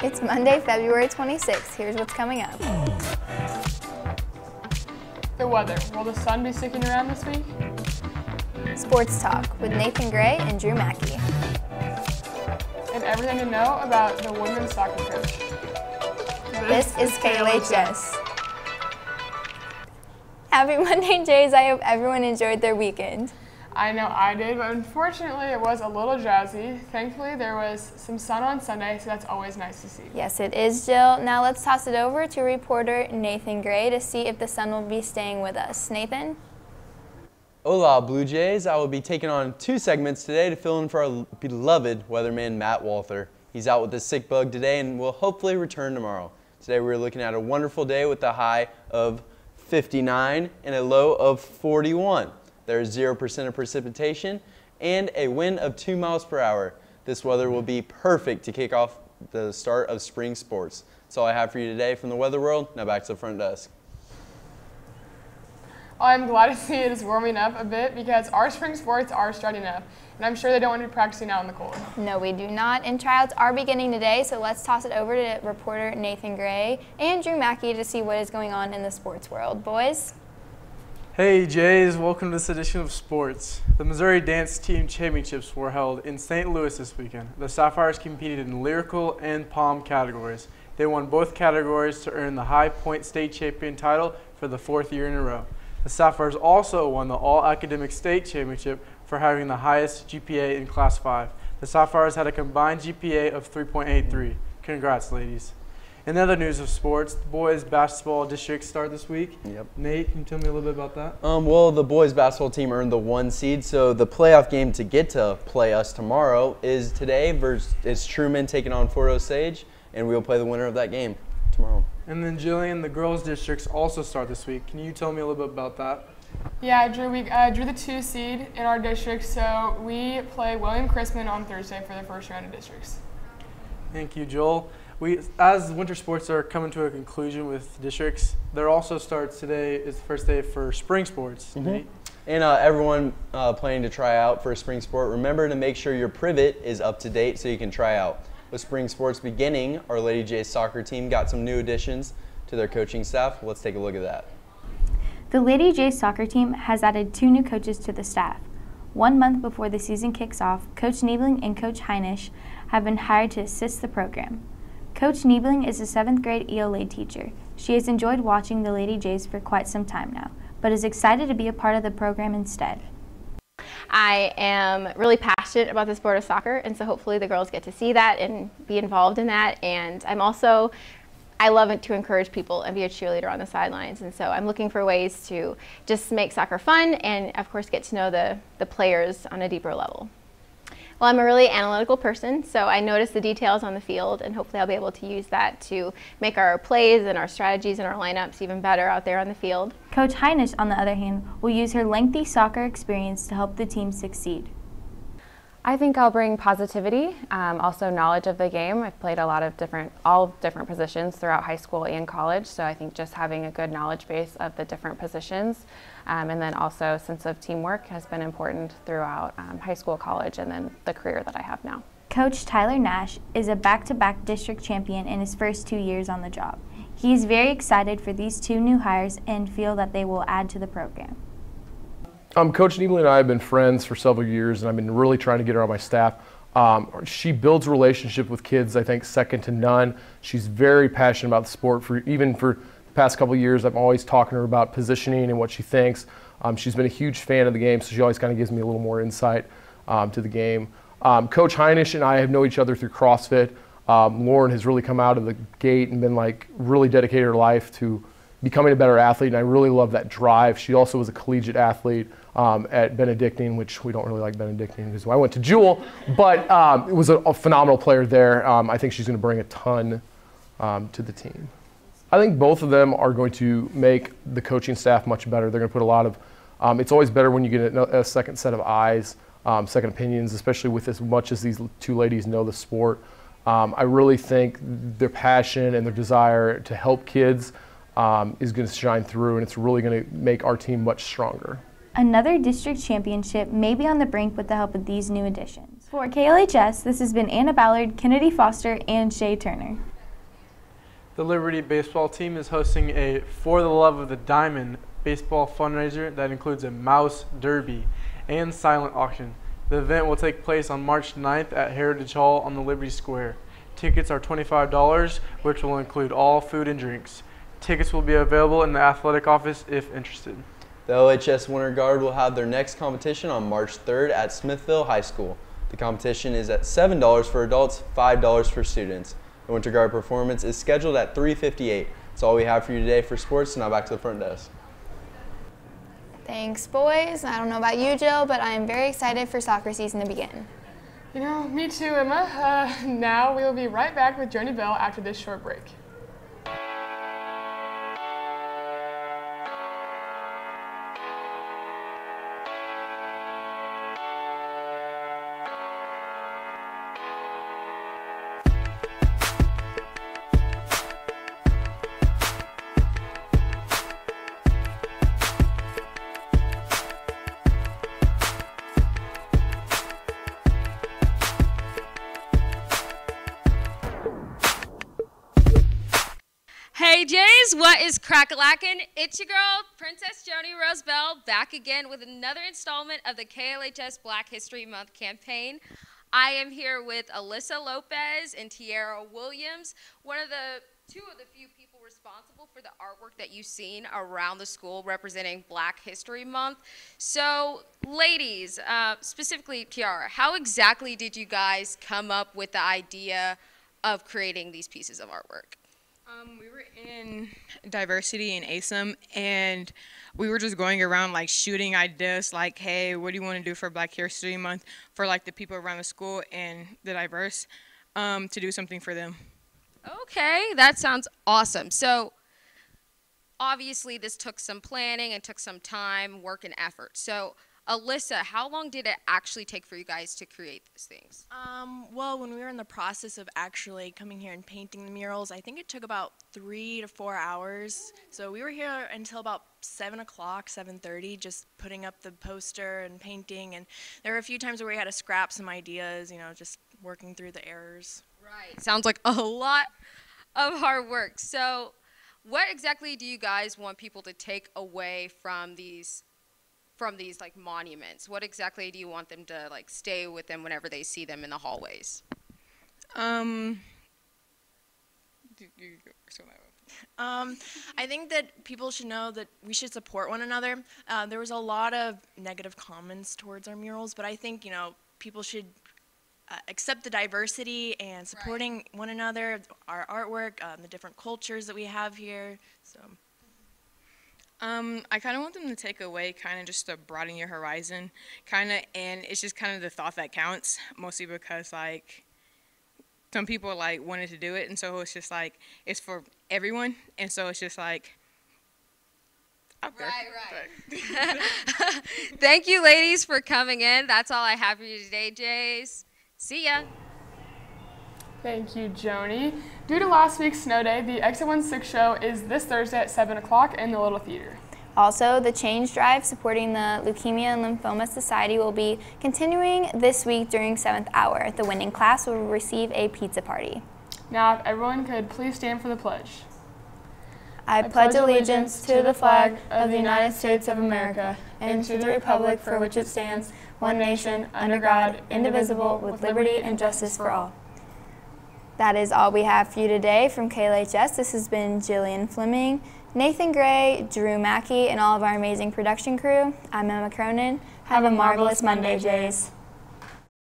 It's Monday, February 26th. Here's what's coming up. The weather. Will the sun be sticking around this week? Sports Talk with Nathan Gray and Drew Mackey. And everything to know about the women's soccer coach. This is KLHS. Happy Monday, Jays. I hope everyone enjoyed their weekend. I know I did, but unfortunately it was a little drowsy. Thankfully there was some sun on Sunday, so that's always nice to see. Yes, it is, Jill. Now let's toss it over to reporter Nathan Gray to see if the sun will be staying with us. Nathan? Hola, Blue Jays. I will be taking on 2 segments today to fill in for our beloved weatherman, Matt Walther. He's out with a sick bug today and will hopefully return tomorrow. Today we're looking at a wonderful day with a high of 59 and a low of 41. There is 0% of precipitation and a wind of 2 miles per hour. This weather will be perfect to kick off the start of spring sports. That's all I have for you today from the weather world. Now back to the front desk. Well, I'm glad to see it is warming up a bit because our spring sports are starting up, and I'm sure they don't want to be practicing out in the cold. No, we do not. And tryouts are beginning today, so let's toss it over to reporter Nathan Gray and Drew Mackey to see what is going on in the sports world. Boys? Hey Jays, welcome to this edition of sports. The Missouri Dance Team Championships were held in St. Louis this weekend. The Sapphires competed in lyrical and pom categories. They won both categories to earn the High Point State Champion title for the 4th year in a row. The Sapphires also won the All-Academic State Championship for having the highest GPA in Class 5. The Sapphires had a combined GPA of 3.83. Congrats, ladies. In other news of sports, the boys basketball districts start this week. Yep. Nate, can you tell me a little bit about that? Well, the boys basketball team earned the 1 seed, so the playoff game to get to play us tomorrow is today versus Truman taking on Fort Osage, and we'll play the winner of that game tomorrow. And then Jillian, the girls districts also start this week. Can you tell me a little bit about that? Yeah, Drew, we drew the 2 seed in our district, so we play William Chrisman on Thursday for the first round of districts. Thank you, Joel. As winter sports are coming to a conclusion with districts, there also starts today is the first day for spring sports. Mm-hmm. And everyone planning to try out for a spring sport, remember to make sure your privet is up to date so you can try out. With spring sports beginning, our Lady Jays soccer team got some new additions to their coaching staff. Let's take a look at that. The Lady Jays soccer team has added 2 new coaches to the staff. 1 month before the season kicks off, Coach Niebling and Coach Heinisch have been hired to assist the program. Coach Niebling is a 7th grade ELA teacher. She has enjoyed watching the Lady Jays for quite some time now, but is excited to be a part of the program instead. I am really passionate about the sport of soccer, and so hopefully the girls get to see that and be involved in that. And I love it to encourage people and be a cheerleader on the sidelines, and so I'm looking for ways to just make soccer fun and of course get to know the players on a deeper level. Well, I'm a really analytical person, so I notice the details on the field, and hopefully I'll be able to use that to make our plays and our strategies and our lineups even better out there on the field. Coach Heinisch, on the other hand, will use her lengthy soccer experience to help the team succeed. I think I'll bring positivity, also knowledge of the game. I've played all different positions throughout high school and college, so I think just having a good knowledge base of the different positions, and then also sense of teamwork has been important throughout high school, college, and then the career that I have now. Coach Tyler Nash is a back-to-back district champion in his first 2 years on the job. He is very excited for these 2 new hires and feel that they will add to the program. Coach Niebling and I have been friends for several years, and I've been really trying to get her on my staff. She builds a relationship with kids, I think, second to none. She's very passionate about the sport. Even for the past couple of years, I'm always talking to her about positioning and what she thinks. She's been a huge fan of the game, so she always kind of gives me a little more insight to the game. Coach Heinisch and I have known each other through CrossFit. Lauren has really come out of the gate and been really dedicated her life to becoming a better athlete, and I really love that drive. She also was a collegiate athlete at Benedictine, which we don't really like Benedictine because I went to Jewel, but was a phenomenal player there. I think she's going to bring a ton to the team. I think both of them are going to make the coaching staff much better. They're going to put a lot of, it's always better when you get a second set of eyes, second opinions, especially with as much as these 2 ladies know the sport. I really think their passion and their desire to help kids is going to shine through, and it's really going to make our team much stronger. Another district championship may be on the brink with the help of these new additions. For KLHS, this has been Anna Ballard, Kennedy Foster, and Shay Turner. The Liberty baseball team is hosting a For the Love of the Diamond baseball fundraiser that includes a mouse derby and silent auction. The event will take place on March 9th at Heritage Hall on the Liberty Square. Tickets are $25, which will include all food and drinks. Tickets will be available in the athletic office if interested. The LHS Winter Guard will have their next competition on March 3rd at Smithville High School. The competition is at $7 for adults, $5 for students. The Winter Guard performance is scheduled at 3:58. That's all we have for you today for sports. Now back to the front desk. Thanks, boys. I don't know about you, Jill, but I am very excited for soccer season to begin. You know, me too, Emma. Now we will be right back with Joni Bell after this short break. Hey Jays, what is crack-a-lackin'? It's your girl, Princess Joni Rose Bell, back again with another installment of the KLHS Black History Month campaign. I am here with Alyssa Lopez and Tiara Williams, two of the few people responsible for the artwork that you've seen around the school representing Black History Month. So, ladies, specifically Tiara, how exactly did you guys come up with the idea of creating these pieces of artwork? We were in diversity in ASIM, and we were just going around like shooting ideas like, hey, what do you want to do for Black History Month for like the people around the school and the diverse to do something for them. Okay, that sounds awesome. So obviously this took some planning and took some time, work, and effort. So Alyssa, how long did it actually take for you guys to create these things? Well, when we were in the process of actually coming here and painting the murals, I think it took about 3 to 4 hours. So we were here until about 7 o'clock, 7:30, just putting up the poster and painting. And there were a few times where we had to scrap some ideas, you know, just working through the errors. Right. Sounds like a lot of hard work. So what exactly do you guys want people to take away from these like monuments? What exactly do you want them to like stay with them whenever they see them in the hallways? I think that people should know that we should support one another. There was a lot of negative comments towards our murals, but I think, you know, people should accept the diversity and supporting one another, our artwork, the different cultures that we have here. So. I kind of want them to take away kind of just to broaden your horizon, kind of, and it's just kind of the thought that counts, mostly because like some people like wanted to do it, and so it's just like it's for everyone, and so it's just like out there. Right. Thank you, ladies, for coming in. That's all I have for you today, Jays. See ya. Thank you, Joni. Due to last week's snow day, the Exit 16 show is this Thursday at 7 o'clock in the Little Theater. Also, the Change Drive supporting the Leukemia and Lymphoma Society will be continuing this week during 7th hour. The winning class will receive a pizza party. Now, if everyone could please stand for the pledge. I pledge allegiance to the flag of the United States of America and to the republic for which it stands, one nation, under God, indivisible, with liberty and justice for all. That is all we have for you today from KLHS. This has been Jillian Fleming, Nathan Gray, Drew Mackey, and all of our amazing production crew. I'm Emma Cronin. Have a marvelous Monday, Jays.